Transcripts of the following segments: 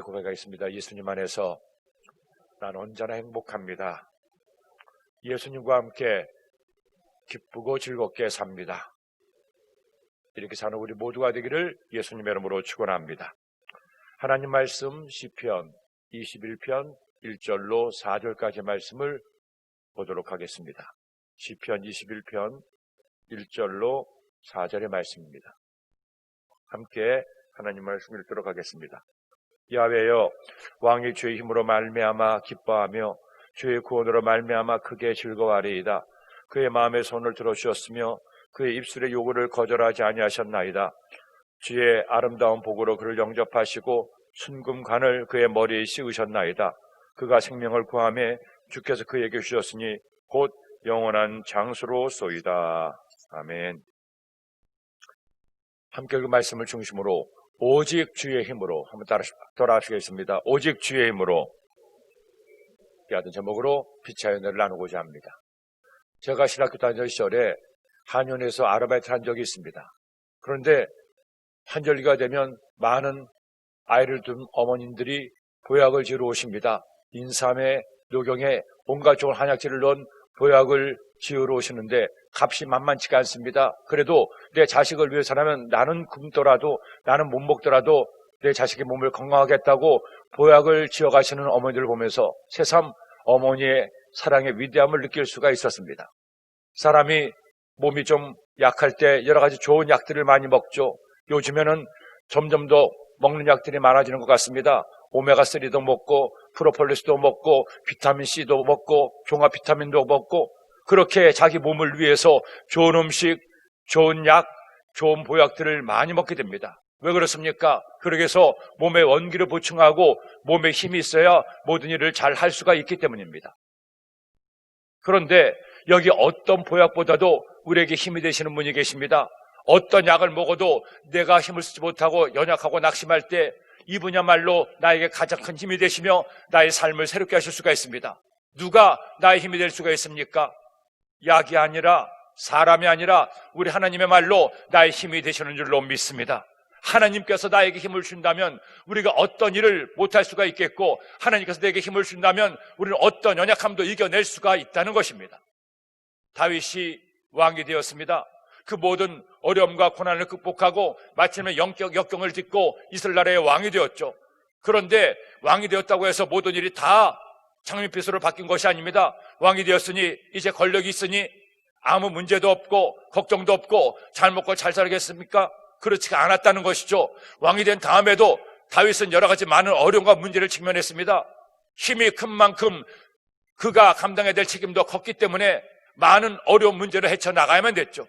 여러분의 고백이 있습니다. 예수님 안에서 난 언제나 행복합니다. 예수님과 함께 기쁘고 즐겁게 삽니다. 이렇게 사는 우리 모두가 되기를 예수님의 이름으로 축원합니다. 하나님 말씀 시편 21편 1절로 4절까지 말씀을 보도록 하겠습니다. 시편 21편 1절로 4절의 말씀입니다. 함께 하나님 말씀 읽도록 하겠습니다. 야훼여, 왕이 주의 힘으로 말미암아 기뻐하며 주의 구원으로 말미암아 크게 즐거워하리이다. 그의 마음의 손을 들어주셨으며 그의 입술의 요구를 거절하지 아니하셨나이다. 주의 아름다운 복으로 그를 영접하시고 순금관을 그의 머리에 씌우셨나이다. 그가 생명을 구하며 주께서 그에게 주셨으니 곧 영원한 장수로소이다. 아멘. 함께 그 말씀을 중심으로 오직 주의 힘으로 한번 따라하시겠습니다. 오직 주의 힘으로 이 같은 제목으로 피차 연애를 나누고자 합니다. 제가 신학교 다니던 시절에 한의원에서 아르바이트를 한 적이 있습니다. 그런데 환절기가 되면 많은 아이를 둔 어머님들이 보약을 지으러 오십니다. 인삼에 녹용에 온갖 좋은 한약재를 넣은 보약을 지으러 오시는데 값이 만만치가 않습니다. 그래도 내 자식을 위해서라면 나는 굶더라도 나는 못 먹더라도 내 자식의 몸을 건강하겠다고 보약을 지어가시는 어머니들을 보면서 새삼 어머니의 사랑의 위대함을 느낄 수가 있었습니다. 사람이 몸이 좀 약할 때 여러 가지 좋은 약들을 많이 먹죠. 요즘에는 점점 더 먹는 약들이 많아지는 것 같습니다. 오메가3도 먹고 프로폴리스도 먹고 비타민C도 먹고 종합 비타민도 먹고 그렇게 자기 몸을 위해서 좋은 음식, 좋은 약, 좋은 보약들을 많이 먹게 됩니다. 왜 그렇습니까? 그러기 위해서 몸에 원기를 보충하고 몸에 힘이 있어야 모든 일을 잘 할 수가 있기 때문입니다. 그런데 여기 어떤 보약보다도 우리에게 힘이 되시는 분이 계십니다. 어떤 약을 먹어도 내가 힘을 쓰지 못하고 연약하고 낙심할 때 이분야말로 나에게 가장 큰 힘이 되시며 나의 삶을 새롭게 하실 수가 있습니다. 누가 나의 힘이 될 수가 있습니까? 약이 아니라 사람이 아니라 우리 하나님의 말로 나의 힘이 되시는 줄로 믿습니다. 하나님께서 나에게 힘을 준다면 우리가 어떤 일을 못할 수가 있겠고 하나님께서 내게 힘을 준다면 우리는 어떤 연약함도 이겨낼 수가 있다는 것입니다. 다윗이 왕이 되었습니다. 그 모든 어려움과 고난을 극복하고 마침내 영적 역경을 딛고 이스라엘 나라의 왕이 되었죠. 그런데 왕이 되었다고 해서 모든 일이 다 장밋빛으로 바뀐 것이 아닙니다. 왕이 되었으니 이제 권력이 있으니 아무 문제도 없고 걱정도 없고 잘 먹고 잘 살겠습니까? 그렇지가 않았다는 것이죠. 왕이 된 다음에도 다윗은 여러 가지 많은 어려움과 문제를 직면했습니다. 힘이 큰 만큼 그가 감당해야 될 책임도 컸기 때문에 많은 어려운 문제를 헤쳐나가야만 됐죠.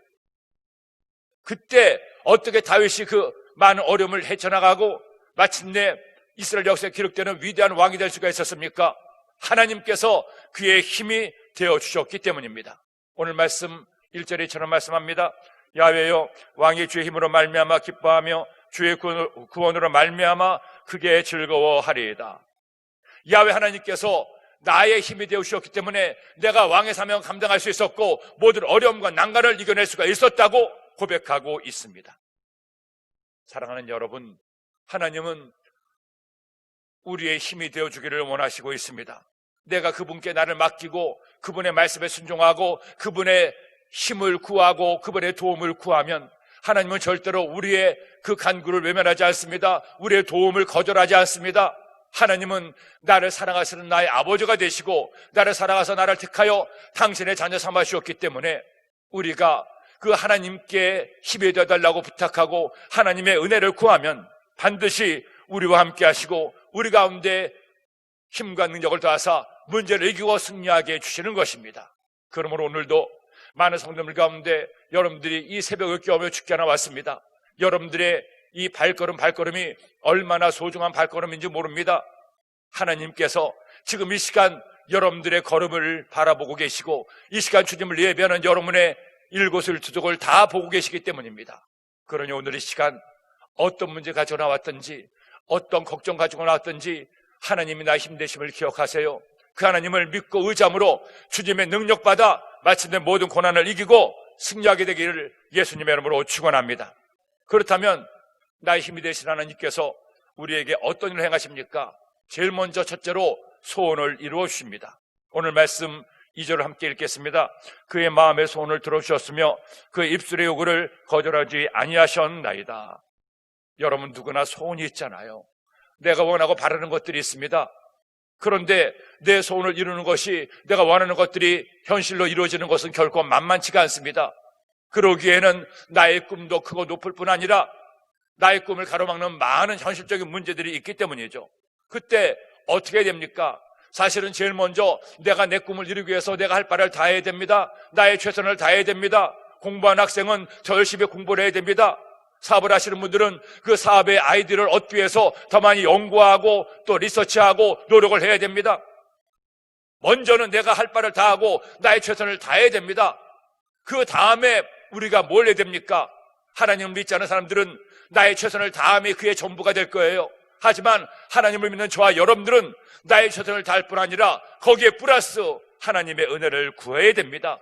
그때 어떻게 다윗이 그 많은 어려움을 헤쳐나가고 마침내 이스라엘 역사에 기록되는 위대한 왕이 될 수가 있었습니까? 하나님께서 그의 힘이 되어주셨기 때문입니다. 오늘 말씀 1절에 이처럼 말씀합니다. 야훼여, 왕이 주의 힘으로 말미암아 기뻐하며 주의 구원으로 말미암아 크게 즐거워하리이다. 야훼 하나님께서 나의 힘이 되어주셨기 때문에 내가 왕의 사명을 감당할 수 있었고 모든 어려움과 난관을 이겨낼 수가 있었다고 고백하고 있습니다. 사랑하는 여러분, 하나님은 우리의 힘이 되어주기를 원하시고 있습니다. 내가 그분께 나를 맡기고 그분의 말씀에 순종하고 그분의 힘을 구하고 그분의 도움을 구하면 하나님은 절대로 우리의 그 간구를 외면하지 않습니다. 우리의 도움을 거절하지 않습니다. 하나님은 나를 사랑하시는 나의 아버지가 되시고 나를 사랑하셔서 나를 택하여 당신의 자녀 삼아 주셨기 때문에 우리가 그 하나님께 힘이 되어달라고 부탁하고 하나님의 은혜를 구하면 반드시 우리와 함께 하시고 우리 가운데 힘과 능력을 더하사 문제를 이기고 승리하게 해주시는 것입니다. 그러므로 오늘도 많은 성도들 가운데 여러분들이 이 새벽을 깨우며 주께 나왔습니다. 여러분들의 이 발걸음이 얼마나 소중한 발걸음인지 모릅니다. 하나님께서 지금 이 시간 여러분들의 걸음을 바라보고 계시고 이 시간 주님을 예배하는 여러분의 일곳을투족을 다 보고 계시기 때문입니다. 그러니 오늘 이 시간 어떤 문제 가지고 나왔든지 어떤 걱정 가지고 나왔든지 하나님이 나의 힘되심을 기억하세요. 그 하나님을 믿고 의지함으로 주님의 능력받아 마침내 모든 고난을 이기고 승리하게 되기를 예수님의 이름으로 축원합니다. 그렇다면 나의 힘이 되신 하나님께서 우리에게 어떤 일을 행하십니까? 제일 먼저 첫째로 소원을 이루어 주십니다. 오늘 말씀 2절을 함께 읽겠습니다. 그의 마음의 소원을 들어주셨으며 그의 입술의 요구를 거절하지 아니하셨나이다. 여러분 누구나 소원이 있잖아요. 내가 원하고 바라는 것들이 있습니다. 그런데 내 소원을 이루는 것이 내가 원하는 것들이 현실로 이루어지는 것은 결코 만만치가 않습니다. 그러기에는 나의 꿈도 크고 높을 뿐 아니라 나의 꿈을 가로막는 많은 현실적인 문제들이 있기 때문이죠. 그때 어떻게 해야 됩니까? 사실은 제일 먼저 내가 내 꿈을 이루기 위해서 내가 할 바를 다 해야 됩니다. 나의 최선을 다해야 됩니다. 공부하는 학생은 더 열심히 공부를 해야 됩니다. 사업을 하시는 분들은 그 사업의 아이디어를 얻기 위해서 더 많이 연구하고 또 리서치하고 노력을 해야 됩니다. 먼저는 내가 할 바를 다 하고 나의 최선을 다해야 됩니다. 그 다음에 우리가 뭘 해야 됩니까? 하나님을 믿지 않는 사람들은 나의 최선을 다함이 그의 전부가 될 거예요. 하지만 하나님을 믿는 저와 여러분들은 나의 최선을 다할 뿐 아니라 거기에 플러스 하나님의 은혜를 구해야 됩니다.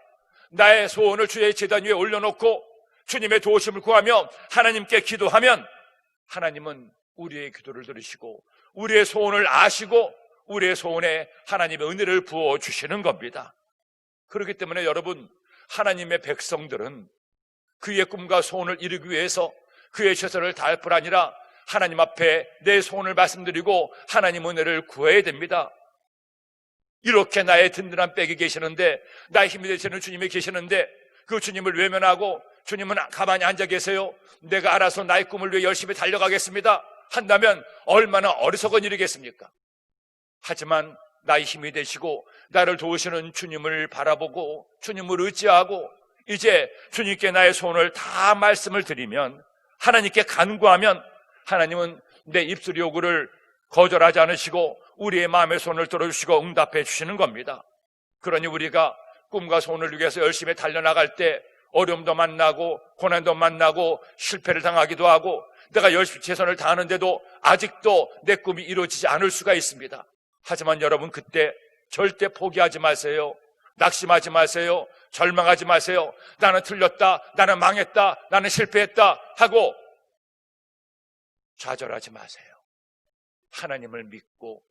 나의 소원을 주의 제단 위에 올려놓고 주님의 도우심을 구하며 하나님께 기도하면 하나님은 우리의 기도를 들으시고 우리의 소원을 아시고 우리의 소원에 하나님의 은혜를 부어주시는 겁니다. 그렇기 때문에 여러분, 하나님의 백성들은 그의 꿈과 소원을 이루기 위해서 그의 최선을 다할 뿐 아니라 하나님 앞에 내 소원을 말씀드리고 하나님 은혜를 구해야 됩니다. 이렇게 나의 든든한 백이 계시는데, 나의 힘이 되시는 주님이 계시는데 그 주님을 외면하고 주님은 가만히 앉아 계세요. 내가 알아서 나의 꿈을 위해 열심히 달려가겠습니다 한다면 얼마나 어리석은 일이겠습니까? 하지만 나의 힘이 되시고 나를 도우시는 주님을 바라보고 주님을 의지하고 이제 주님께 나의 소원을 다 말씀을 드리면, 하나님께 간구하면 하나님은 내 입술 요구를 거절하지 않으시고 우리의 마음의 소원을 들어주시고 응답해 주시는 겁니다. 그러니 우리가 꿈과 소원을 위해서 열심히 달려나갈 때 어려움도 만나고 고난도 만나고 실패를 당하기도 하고 내가 열심히 최선을 다하는데도 아직도 내 꿈이 이루어지지 않을 수가 있습니다. 하지만 여러분, 그때 절대 포기하지 마세요. 낙심하지 마세요. 절망하지 마세요. 나는 틀렸다, 나는 망했다, 나는 실패했다 하고 좌절하지 마세요. 하나님을 믿고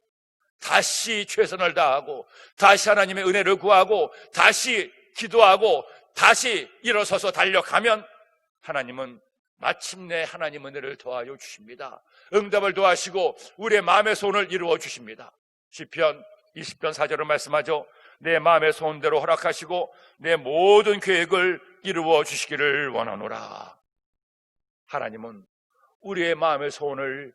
다시 최선을 다하고 다시 하나님의 은혜를 구하고 다시 기도하고 다시 일어서서 달려가면 하나님은 마침내 하나님 은혜를 더하여 주십니다. 응답을 더하시고 우리의 마음의 소원을 이루어 주십니다. 시편 20편 4절을 말씀하죠. 내 마음의 소원대로 허락하시고 내 모든 계획을 이루어 주시기를 원하노라. 하나님은 우리의 마음의 소원을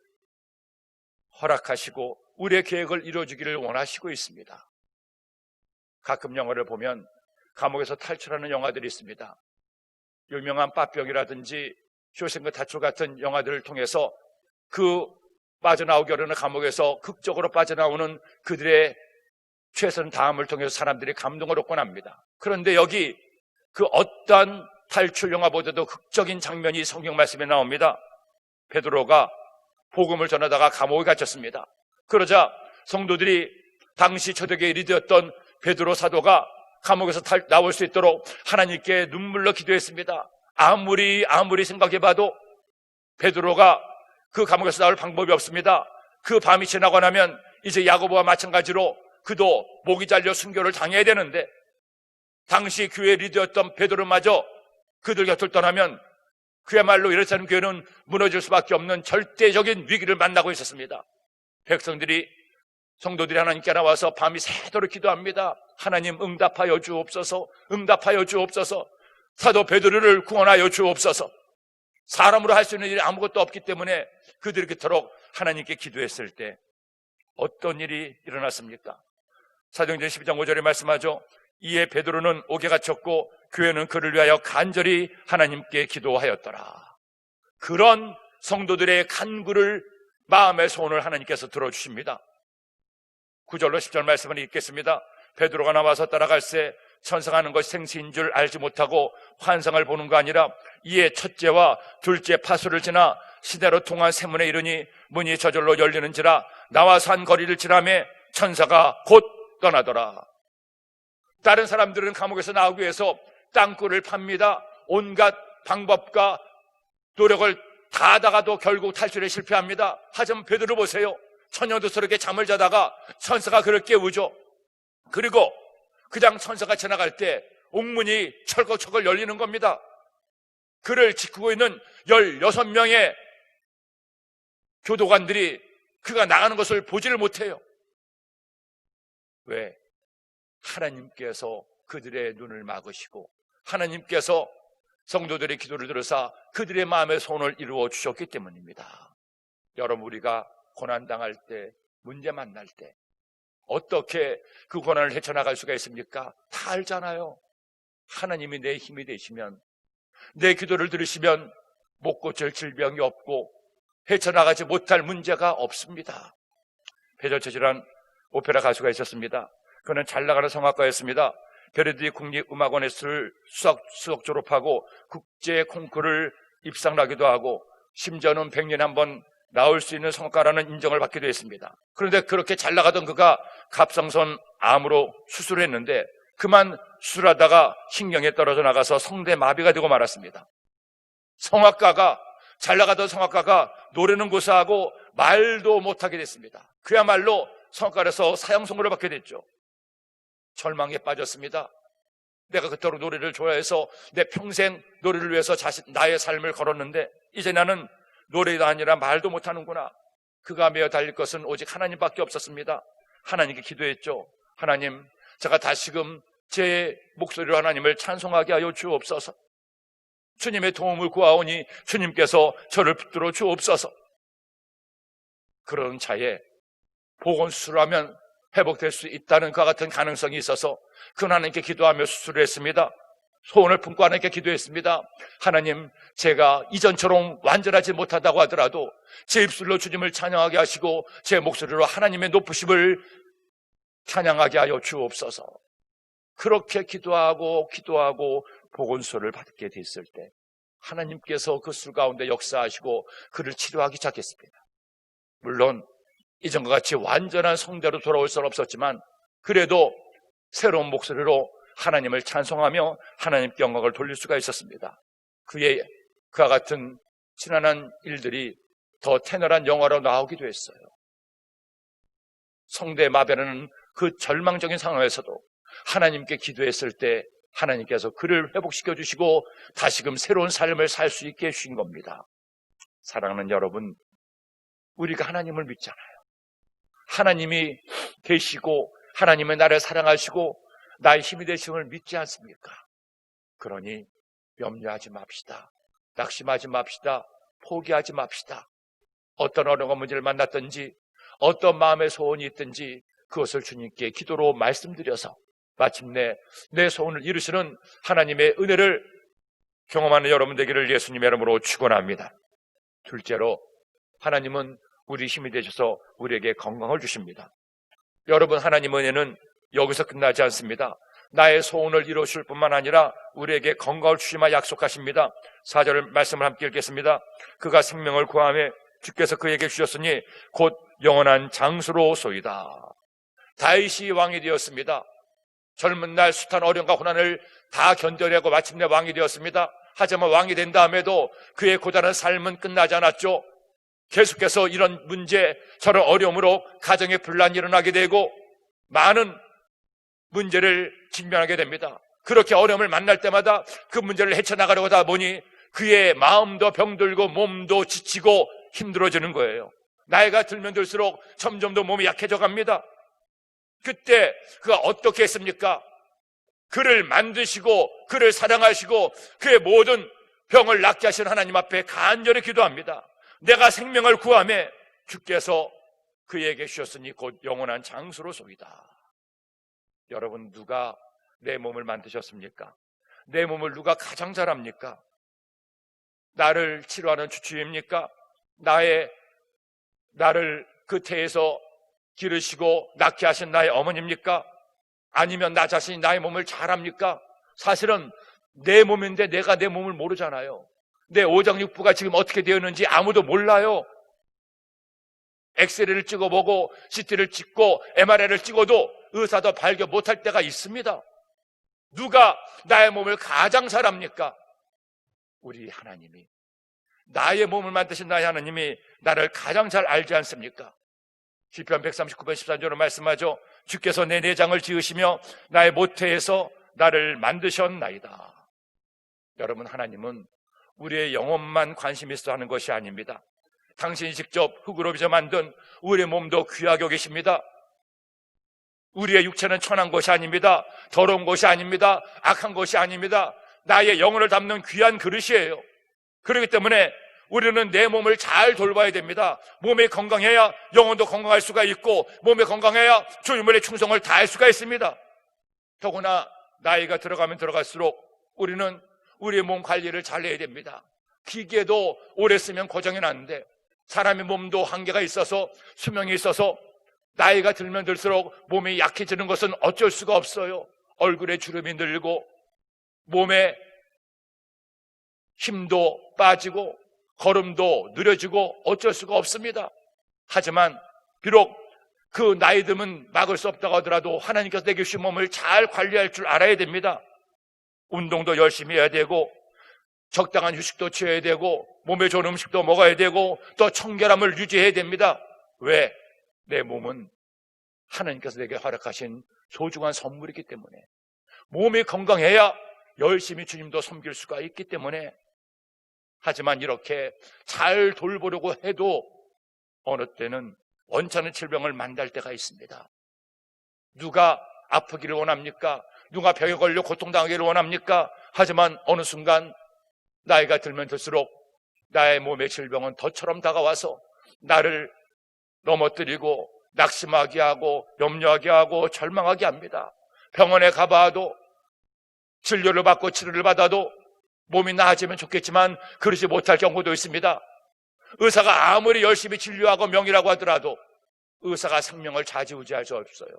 허락하시고 우리의 계획을 이루어주기를 원하시고 있습니다. 가끔 영화를 보면 감옥에서 탈출하는 영화들이 있습니다. 유명한 빠병이라든지 쇼생크 탈출 같은 영화들을 통해서 그 빠져나오기 어려운 감옥에서 극적으로 빠져나오는 그들의 최선 다함을 통해서 사람들이 감동을 얻곤 합니다. 그런데 여기 그 어떤 탈출 영화보다도 극적인 장면이 성경 말씀에 나옵니다. 베드로가 복음을 전하다가 감옥에 갇혔습니다. 그러자 성도들이 당시 초대교회 리더였던 베드로 사도가 감옥에서 나올 수 있도록 하나님께 눈물로 기도했습니다. 아무리 생각해봐도 베드로가 그 감옥에서 나올 방법이 없습니다. 그 밤이 지나고 나면 이제 야고보와 마찬가지로 그도 목이 잘려 순교를 당해야 되는데, 당시 교회 리더였던 베드로마저 그들 곁을 떠나면 그야말로 예루살렘 교회는 무너질 수밖에 없는 절대적인 위기를 만나고 있었습니다. 백성들이, 성도들이 하나님께 나와서 밤이 새도록 기도합니다. 하나님 응답하여 주옵소서, 응답하여 주옵소서, 사도 베드로를 구원하여 주옵소서. 사람으로 할 수 있는 일이 아무것도 없기 때문에 그들이 그토록 하나님께 기도했을 때 어떤 일이 일어났습니까? 사도행전 12장 5절에 말씀하죠. 이에 베드로는 옥에 갇혔고 교회는 그를 위하여 간절히 하나님께 기도하였더라. 그런 성도들의 간구를, 마음의 소원을 하나님께서 들어주십니다. 9절로 10절 말씀을 읽겠습니다. 베드로가 나와서 따라갈새 천사가 하는 것이 생시인 줄 알지 못하고 환상을 보는 거 아니라 이에 첫째와 둘째 파수를 지나 시내로 통한 세문에 이르니 문이 저절로 열리는지라 나와서 한 거리를 지나매 천사가 곧 떠나더라. 다른 사람들은 감옥에서 나오기 위해서 땅굴을 팝니다. 온갖 방법과 노력을 다 하다가도 결국 탈출에 실패합니다. 하지만 베드로 보세요. 천연두스럽게 잠을 자다가 천사가 그를 깨우죠. 그리고 그냥 천사가 지나갈 때 옥문이 철컥철컥 열리는 겁니다. 그를 지키고 있는 16명의 교도관들이 그가 나가는 것을 보지를 못해요. 왜? 하나님께서 그들의 눈을 막으시고 하나님께서 성도들의 기도를 들으사 그들의 마음의 소원을 이루어 주셨기 때문입니다. 여러분, 우리가 고난당할 때, 문제 만날 때 어떻게 그 고난을 헤쳐나갈 수가 있습니까? 다 알잖아요. 하나님이 내 힘이 되시면, 내 기도를 들으시면 못 고칠 질병이 없고 헤쳐나가지 못할 문제가 없습니다. 배절체질한 오페라 가수가 있었습니다. 그는 잘 나가는 성악가였습니다. 베르디 국립음악원에서 수석 졸업하고 국제 콩쿠르를 입상하기도 하고 심지어는 100년에 한 번 나올 수 있는 성악가라는 인정을 받기도 했습니다. 그런데 그렇게 잘 나가던 그가 갑상선 암으로 수술을 했는데 그만 수술하다가 신경에 떨어져 나가서 성대 마비가 되고 말았습니다. 잘 나가던 성악가가 노래는 고사하고 말도 못하게 됐습니다. 그야말로 성악가에서 사형 선고를 받게 됐죠. 절망에 빠졌습니다. 내가 그토록 노래를 좋아해서 내 평생 노래를 위해서 나의 삶을 걸었는데 이제 나는 노래도 아니라 말도 못하는구나. 그가 메어 달릴 것은 오직 하나님밖에 없었습니다. 하나님께 기도했죠. 하나님, 제가 다시금 제 목소리로 하나님을 찬송하게 하여 주옵소서. 주님의 도움을 구하오니 주님께서 저를 붙들어 주옵소서. 그런 차에 보건수술을 하면 회복될 수 있다는 그와 같은 가능성이 있어서 그 하나님께 기도하며 수술을 했습니다. 소원을 품고 하나님께 기도했습니다. 하나님, 제가 이전처럼 완전하지 못하다고 하더라도 제 입술로 주님을 찬양하게 하시고 제 목소리로 하나님의 높으심을 찬양하게 하여 주옵소서. 그렇게 기도하고 보건소를 받게 됐을 때 하나님께서 그 술 가운데 역사하시고 그를 치료하기 시작했습니다. 물론 이전과 같이 완전한 성대로 돌아올 수는 없었지만 그래도 새로운 목소리로 하나님을 찬송하며 하나님께 영광을 돌릴 수가 있었습니다. 그와 같은 지난한 일들이 더 태널한 영화로 나오기도 했어요. 성대 마비라는 그 절망적인 상황에서도 하나님께 기도했을 때 하나님께서 그를 회복시켜 주시고 다시금 새로운 삶을 살 수 있게 해주신 겁니다. 사랑하는 여러분, 우리가 하나님을 믿잖아요. 하나님이 계시고 하나님은 나를 사랑하시고 나의 힘이 되심을 믿지 않습니까? 그러니 염려하지 맙시다. 낙심하지 맙시다. 포기하지 맙시다. 어떤 어려운 문제를 만났든지 어떤 마음의 소원이 있든지 그것을 주님께 기도로 말씀드려서 마침내 내 소원을 이루시는 하나님의 은혜를 경험하는 여러분 되기를 예수님의 이름으로 축원합니다. 둘째로, 하나님은 우리 힘이 되셔서 우리에게 건강을 주십니다. 여러분, 하나님의 은혜는 여기서 끝나지 않습니다. 나의 소원을 이루실 뿐만 아니라 우리에게 건강을 주시마 약속하십니다. 4절 말씀을 함께 읽겠습니다. 그가 생명을 구하며 주께서 그에게 주셨으니 곧 영원한 장수로소이다. 다윗이 왕이 되었습니다. 젊은 날 숱한 어려움과 고난을 다 견뎌내고 마침내 왕이 되었습니다. 하지만 왕이 된 다음에도 그의 고단한 삶은 끝나지 않았죠. 계속해서 이런 문제, 저런 어려움으로 가정에 분란이 일어나게 되고 많은 문제를 직면하게 됩니다. 그렇게 어려움을 만날 때마다 그 문제를 헤쳐나가려고 하다 보니 그의 마음도 병들고 몸도 지치고 힘들어지는 거예요. 나이가 들면 들수록 점점 더 몸이 약해져 갑니다. 그때 그가 어떻게 했습니까? 그를 만드시고 그를 사랑하시고 그의 모든 병을 낫게 하신 하나님 앞에 간절히 기도합니다. 내가 생명을 구하며 주께서 그에게 주셨으니 곧 영원한 장수로소이다. 여러분, 누가 내 몸을 만드셨습니까? 내 몸을 누가 가장 잘합니까? 나를 치료하는 주치의입니까? 나를 그 태에서 기르시고 낳게 하신 나의 어머니입니까? 아니면 나 자신이 나의 몸을 잘합니까? 사실은 내 몸인데 내가 내 몸을 모르잖아요. 내 오장육부가 지금 어떻게 되었는지 아무도 몰라요. 엑스레이를 찍어보고 CT를 찍고 MRI를 찍어도 의사도 발견 못할 때가 있습니다. 누가 나의 몸을 가장 잘합니까? 우리 하나님이. 나의 몸을 만드신 나의 하나님이 나를 가장 잘 알지 않습니까? 시편 139편 13절로 말씀하죠. 주께서 내 내장을 지으시며 나의 모태에서 나를 만드셨나이다. 여러분, 하나님은 우리의 영혼만 관심 있어 하는 것이 아닙니다. 당신이 직접 흙으로 빚어 만든 우리의 몸도 귀하게 계십니다. 우리의 육체는 천한 것이 아닙니다. 더러운 것이 아닙니다. 악한 것이 아닙니다. 나의 영혼을 담는 귀한 그릇이에요. 그렇기 때문에 우리는 내 몸을 잘 돌봐야 됩니다. 몸이 건강해야 영혼도 건강할 수가 있고, 몸이 건강해야 주님의 충성을 다할 수가 있습니다. 더구나 나이가 들어가면 들어갈수록 우리는 우리의 몸 관리를 잘 해야 됩니다. 기계도 오래 쓰면 고장이 나는데 사람의 몸도 한계가 있어서, 수명이 있어서 나이가 들면 들수록 몸이 약해지는 것은 어쩔 수가 없어요. 얼굴에 주름이 늘고 몸에 힘도 빠지고 걸음도 느려지고 어쩔 수가 없습니다. 하지만 비록 그 나이 듦은 막을 수 없다고 하더라도 하나님께서 내게 주신 몸을 잘 관리할 줄 알아야 됩니다. 운동도 열심히 해야 되고, 적당한 휴식도 취해야 되고, 몸에 좋은 음식도 먹어야 되고, 또 청결함을 유지해야 됩니다. 왜? 내 몸은 하나님께서 내게 허락하신 소중한 선물이기 때문에, 몸이 건강해야 열심히 주님도 섬길 수가 있기 때문에. 하지만 이렇게 잘 돌보려고 해도 어느 때는 원찮은 질병을 만날 때가 있습니다. 누가 아프기를 원합니까? 누가 병에 걸려 고통당하기를 원합니까? 하지만 어느 순간 나이가 들면 들수록 나의 몸의 질병은 덫처럼 다가와서 나를 넘어뜨리고 낙심하게 하고 염려하게 하고 절망하게 합니다. 병원에 가봐도, 진료를 받고 치료를 받아도 몸이 나아지면 좋겠지만 그러지 못할 경우도 있습니다. 의사가 아무리 열심히 진료하고 명의라고 하더라도 의사가 생명을 좌지우지할 수 없어요.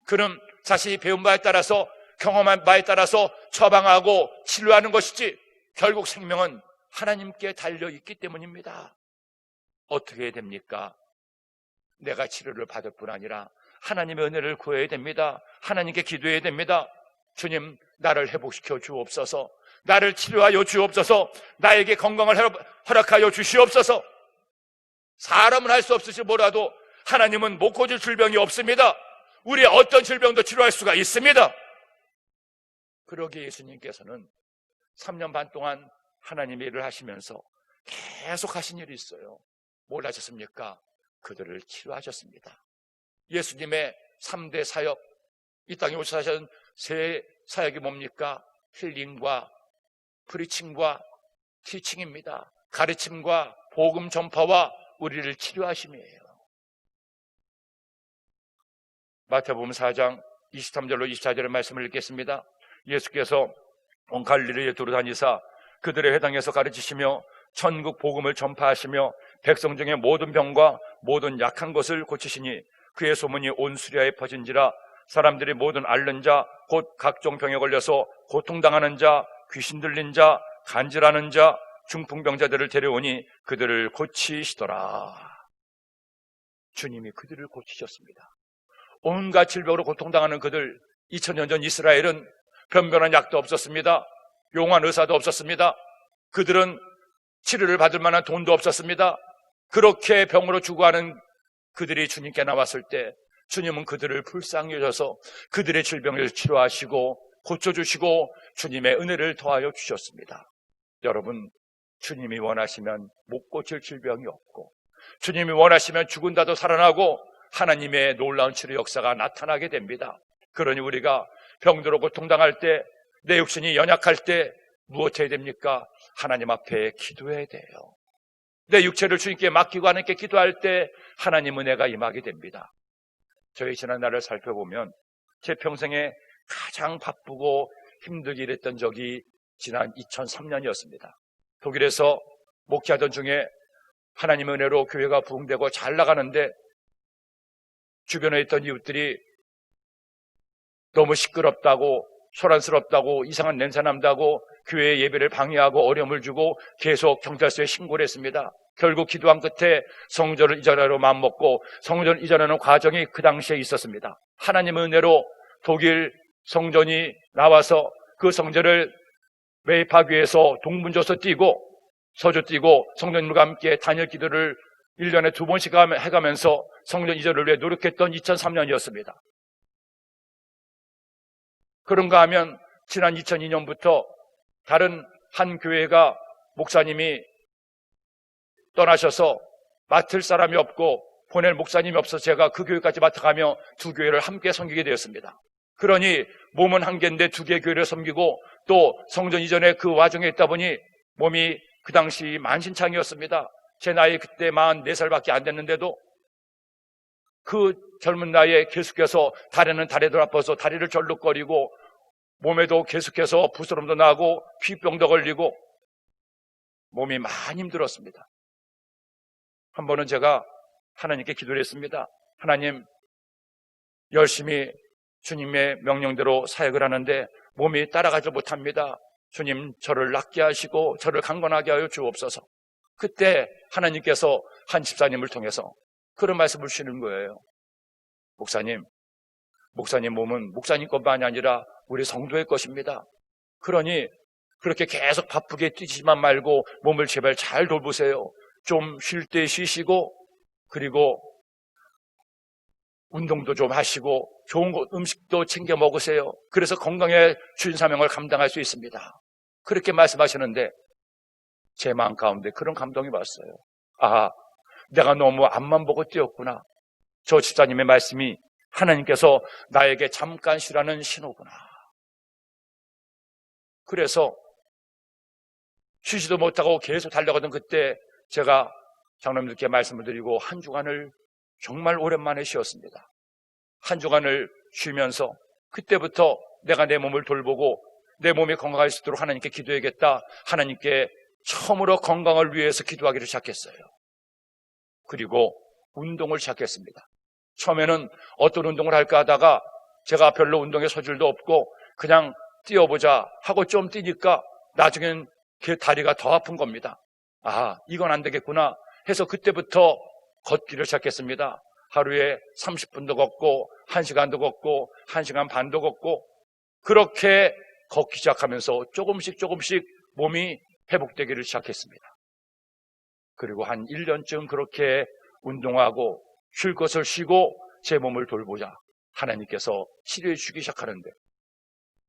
그는 자신이 배운 바에 따라서, 경험한 바에 따라서 처방하고 치료하는 것이지 결국 생명은 하나님께 달려있기 때문입니다. 어떻게 해야 됩니까? 내가 치료를 받을 뿐 아니라 하나님의 은혜를 구해야 됩니다. 하나님께 기도해야 됩니다. 주님, 나를 회복시켜 주옵소서. 나를 치료하여 주옵소서. 나에게 건강을 허락하여 주시옵소서. 사람은 할 수 없을지 몰라도 하나님은 못 고칠 질병이 없습니다. 우리의 어떤 질병도 치료할 수가 있습니다. 그러기에 예수님께서는 3년 반 동안 하나님의 일을 하시면서 계속 하신 일이 있어요. 뭘 하셨습니까? 그들을 치료하셨습니다. 예수님의 3대 사역, 이 땅에 오셔서 하신 세 사역이 뭡니까? 힐링과 프리칭과 티칭입니다. 가르침과 복음 전파와 우리를 치료하심이에요. 마태복음 4장 23절로 24절의 말씀을 읽겠습니다. 예수께서 온 갈릴리에 두루 다니사 그들의 회당에서 가르치시며 천국 복음을 전파하시며 백성 중에 모든 병과 모든 약한 것을 고치시니 그의 소문이 온 수리아에 퍼진지라. 사람들이 모든 앓는 자, 곧 각종 병에 걸려서 고통당하는 자, 귀신 들린 자, 간질하는 자, 중풍병자들을 데려오니 그들을 고치시더라. 주님이 그들을 고치셨습니다. 온갖 질병으로 고통당하는 그들, 2000년 전 이스라엘은 변변한 약도 없었습니다. 용한 의사도 없었습니다. 그들은 치료를 받을 만한 돈도 없었습니다. 그렇게 병으로 죽어가는 그들이 주님께 나왔을 때 주님은 그들을 불쌍히 여겨서 그들의 질병을 치료하시고 고쳐주시고 주님의 은혜를 더하여 주셨습니다. 여러분, 주님이 원하시면 못 고칠 질병이 없고, 주님이 원하시면 죽은다도 살아나고 하나님의 놀라운 치료 역사가 나타나게 됩니다. 그러니 우리가 병들어 고통당할 때, 내 육신이 연약할 때 무엇 해야 됩니까? 하나님 앞에 기도해야 돼요. 내 육체를 주님께 맡기고 하나님께 기도할 때 하나님 은혜가 임하게 됩니다. 저희 지난 날을 살펴보면 제 평생에 가장 바쁘고 힘들게 일했던 적이 지난 2003년이었습니다. 독일에서 목회하던 중에 하나님의 은혜로 교회가 부흥되고 잘 나가는데 주변에 있던 이웃들이 너무 시끄럽다고, 소란스럽다고, 이상한 냄새 난다고 교회 예배를 방해하고 어려움을 주고 계속 경찰서에 신고를 했습니다. 결국 기도한 끝에 성전을 이전하려 마음먹고 성전을 이전하는 과정이 그 당시에 있었습니다. 하나님의 은혜로 독일 성전이 나와서 그 성전을 매입하기 위해서 동분조서 띄고 서주 뛰고 성도님과 함께 단일 기도를 1년에 2번씩 해가면서 성전 이전을 위해 노력했던 2003년이었습니다. 그런가 하면 지난 2002년부터 다른 한 교회가 목사님이 떠나셔서 맡을 사람이 없고 보낼 목사님이 없어서 제가 그 교회까지 맡아가며 두 교회를 함께 섬기게 되었습니다. 그러니 몸은 한 개인데 두 개의 교회를 섬기고 또 성전 이전에 그 와중에 있다 보니 몸이 그 당시 만신창이었습니다. 제 나이 그때 44살밖에 안 됐는데도 그 젊은 나이에 계속해서 다리는 다리도 아파서 다리를 절룩거리고 몸에도 계속해서 부스럼도 나고 피병도 걸리고 몸이 많이 힘들었습니다. 한 번은 제가 하나님께 기도를 했습니다. 하나님, 열심히 주님의 명령대로 사역을 하는데 몸이 따라가지 못합니다. 주님, 저를 낫게 하시고 저를 강건하게 하여 주옵소서. 그때 하나님께서 한 집사님을 통해서 그런 말씀을 주시는 거예요. 목사님 몸은 목사님 것만이 아니라 우리 성도의 것입니다. 그러니 그렇게 계속 바쁘게 뛰지만 말고 몸을 제발 잘 돌보세요. 좀 쉴 때 쉬시고 그리고 운동도 좀 하시고 좋은 음식도 챙겨 먹으세요. 그래서 건강에 주인 사명을 감당할 수 있습니다. 그렇게 말씀하시는데 제 마음 가운데 그런 감동이 왔어요. 아, 내가 너무 앞만 보고 뛰었구나. 저 집사님의 말씀이 하나님께서 나에게 잠깐 쉬라는 신호구나. 그래서 쉬지도 못하고 계속 달려가던 그때 제가 장로님들께 말씀을 드리고 한 주간을 정말 오랜만에 쉬었습니다. 한 주간을 쉬면서 그때부터 내가 내 몸을 돌보고 내 몸이 건강할 수 있도록 하나님께 기도해야겠다. 하나님께 처음으로 건강을 위해서 기도하기를 시작했어요. 그리고 운동을 시작했습니다. 처음에는 어떤 운동을 할까 하다가 제가 별로 운동에 소질도 없고 그냥 뛰어보자 하고 좀 뛰니까 나중엔 그 다리가 더 아픈 겁니다. 아, 이건 안 되겠구나 해서 그때부터 걷기를 시작했습니다. 하루에 30분도 걷고 1시간도 걷고 1시간 반도 걷고 그렇게 걷기 시작하면서 조금씩 몸이 회복되기를 시작했습니다. 그리고 한 1년쯤 그렇게 운동하고 쉴 것을 쉬고 제 몸을 돌보자 하나님께서 치료해 주기 시작하는데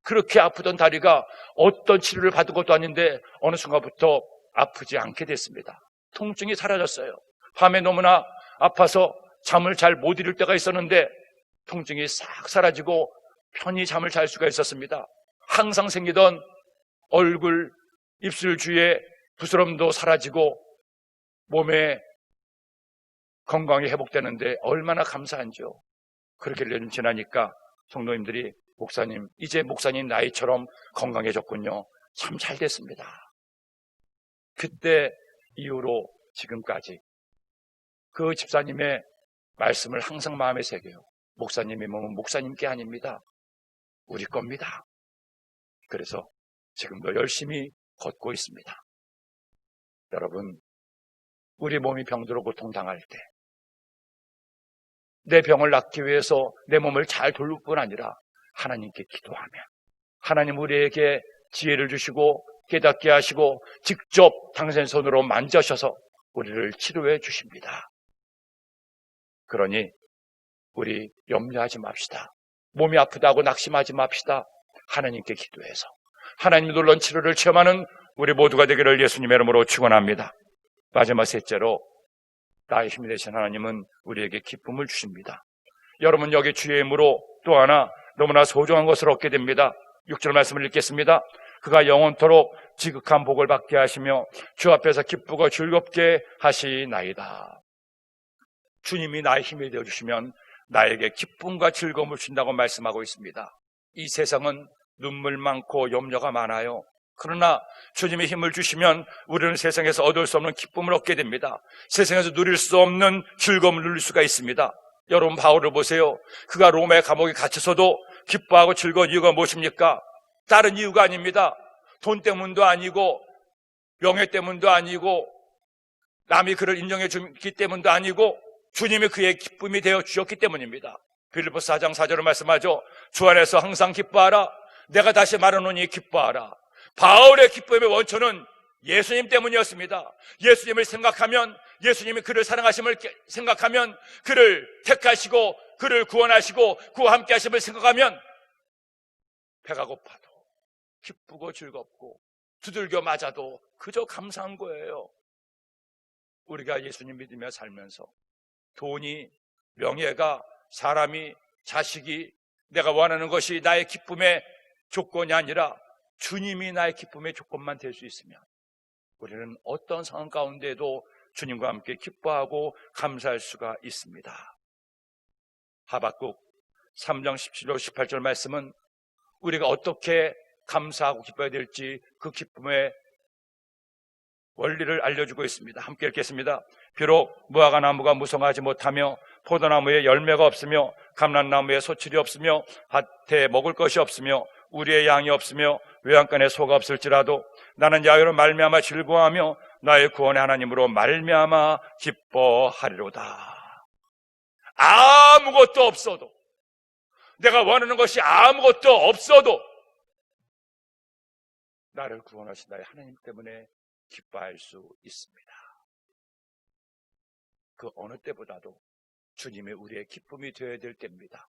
그렇게 아프던 다리가 어떤 치료를 받은 것도 아닌데 어느 순간부터 아프지 않게 됐습니다. 통증이 사라졌어요. 밤에 너무나 아파서 잠을 잘 못 이룰 때가 있었는데 통증이 싹 사라지고 편히 잠을 잘 수가 있었습니다. 항상 생기던 얼굴, 입술 주위에 부스럼도 사라지고 몸에 건강이 회복되는데 얼마나 감사한지요. 그렇게 1년 지나니까 성도님들이 목사님, 이제 목사님 나이처럼 건강해졌군요. 참 잘 됐습니다. 그때 이후로 지금까지 그 집사님의 말씀을 항상 마음에 새겨요. 목사님의 몸은 목사님께 아닙니다. 우리 겁니다. 그래서 지금도 열심히 걷고 있습니다. 여러분, 우리 몸이 병들어 고통당할 때 내 병을 낫기 위해서 내 몸을 잘 돌볼 뿐 아니라 하나님께 기도하면 하나님 우리에게 지혜를 주시고 깨닫게 하시고 직접 당신 손으로 만져셔서 우리를 치료해 주십니다. 그러니 우리 염려하지 맙시다. 몸이 아프다고 낙심하지 맙시다. 하나님께 기도해서 하나님이 놀라운 치료를 체험하는 우리 모두가 되기를 예수님의 이름으로 축원합니다. 마지막 셋째로 나의 힘이 되신 하나님은 우리에게 기쁨을 주십니다. 여러분 여기 주의 힘으로 또 하나 너무나 소중한 것을 얻게 됩니다. 6절 말씀을 읽겠습니다. 그가 영원토록 지극한 복을 받게 하시며 주 앞에서 기쁘고 즐겁게 하시나이다. 주님이 나의 힘이 되어주시면 나에게 기쁨과 즐거움을 주신다고 말씀하고 있습니다. 이 세상은 눈물 많고 염려가 많아요. 그러나 주님의 힘을 주시면 우리는 세상에서 얻을 수 없는 기쁨을 얻게 됩니다. 세상에서 누릴 수 없는 즐거움을 누릴 수가 있습니다. 여러분 바울을 보세요. 그가 로마의 감옥에 갇혀서도 기뻐하고 즐거운 이유가 무엇입니까? 다른 이유가 아닙니다. 돈 때문도 아니고 명예 때문도 아니고 남이 그를 인정해 주기 때문도 아니고 주님이 그의 기쁨이 되어 주셨기 때문입니다. 빌립보서 4장 4절을 말씀하죠. 주 안에서 항상 기뻐하라. 내가 다시 말하노니 기뻐하라. 바울의 기쁨의 원천은 예수님 때문이었습니다. 예수님을 생각하면, 예수님이 그를 사랑하심을 생각하면, 그를 택하시고 그를 구원하시고 그와 함께 하심을 생각하면 배가 고파도 기쁘고 즐겁고 두들겨 맞아도 그저 감사한 거예요. 우리가 예수님 믿으며 살면서 돈이, 명예가, 사람이, 자식이 내가 원하는 것이 나의 기쁨의 조건이 아니라 주님이 나의 기쁨의 조건만 될 수 있으면 우리는 어떤 상황 가운데에도 주님과 함께 기뻐하고 감사할 수가 있습니다. 하박국 3장 17절 18절 말씀은 우리가 어떻게 감사하고 기뻐해야 될지 그 기쁨의 원리를 알려주고 있습니다. 함께 읽겠습니다. 비록 무화과 나무가 무성하지 못하며 포도나무에 열매가 없으며 감람나무에 소출이 없으며 밭에 먹을 것이 없으며 우리의 양이 없으며 외양간에 소가 없을지라도 나는 야훼로 말미암아 즐거워하며 나의 구원의 하나님으로 말미암아 기뻐하리로다. 아무것도 없어도, 내가 원하는 것이 아무것도 없어도 나를 구원하신 나의 하나님 때문에 기뻐할 수 있습니다. 그 어느 때보다도 주님이 우리의 기쁨이 되어야 될 때입니다.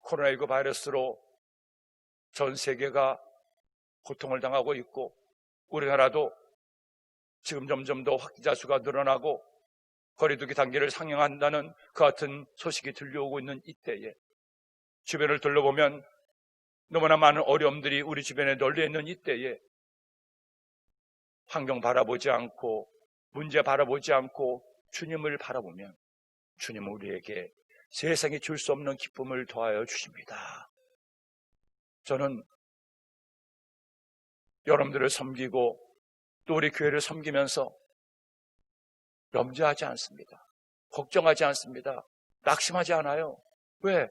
코로나19 바이러스로 전 세계가 고통을 당하고 있고 우리나라도 지금 점점 더 확진자 수가 늘어나고 거리두기 단계를 상향한다는 그 같은 소식이 들려오고 있는 이때에 주변을 둘러보면 너무나 많은 어려움들이 우리 주변에 널려 있는 이때에 환경 바라보지 않고 문제 바라보지 않고 주님을 바라보면 주님은 우리에게 세상에 줄 수 없는 기쁨을 더하여 주십니다. 저는 여러분들을 섬기고 또 우리 교회를 섬기면서 염려하지 않습니다. 걱정하지 않습니다. 낙심하지 않아요. 왜?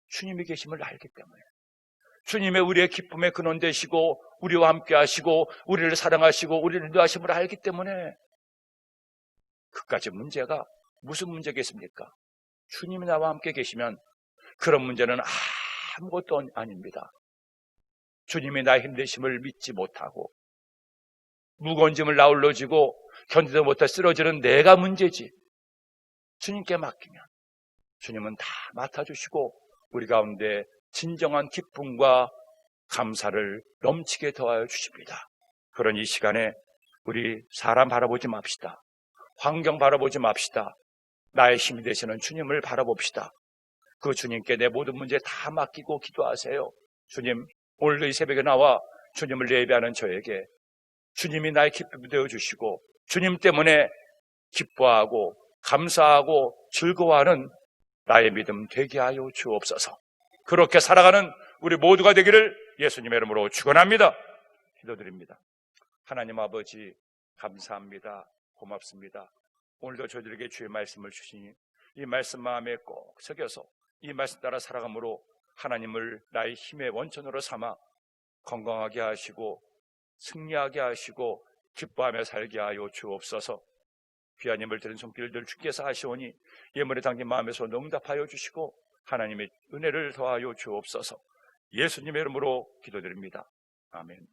주님이 계심을 알기 때문에. 주님의 우리의 기쁨의 근원 되시고 우리와 함께 하시고 우리를 사랑하시고 우리를 인도하심을 알기 때문에. 그까지 문제가 무슨 문제겠습니까? 주님이 나와 함께 계시면 그런 문제는 아무것도 아닙니다. 주님이 나의 힘내심을 믿지 못하고 무거운 짐을 나홀로 지고 견디도 못해 쓰러지는 내가 문제지. 주님께 맡기면 주님은 다 맡아주시고 우리 가운데 진정한 기쁨과 감사를 넘치게 더하여 주십니다. 그런 이 시간에 우리 사람 바라보지 맙시다. 환경 바라보지 맙시다. 나의 힘이 되시는 주님을 바라봅시다. 그 주님께 내 모든 문제 다 맡기고 기도하세요. 주님, 오늘도 이 새벽에 나와 주님을 예배하는 저에게 주님이 나의 기쁨이 되어주시고 주님 때문에 기뻐하고 감사하고 즐거워하는 나의 믿음 되게 하여 주옵소서. 그렇게 살아가는 우리 모두가 되기를 예수님의 이름으로 축원합니다. 기도드립니다. 하나님 아버지 감사합니다. 고맙습니다. 오늘도 저희들에게 주의 말씀을 주시니 이 말씀 마음에 꼭 새겨서 이 말씀 따라 살아감으로 하나님을 나의 힘의 원천으로 삼아 건강하게 하시고 승리하게 하시고 기뻐하며 살게 하여 주옵소서. 귀한 예물 드린 손길들 주께서 하시오니 예물에 담긴 마음에서 응답하여 주시고 하나님의 은혜를 더하여 주옵소서. 예수님의 이름으로 기도드립니다. 아멘.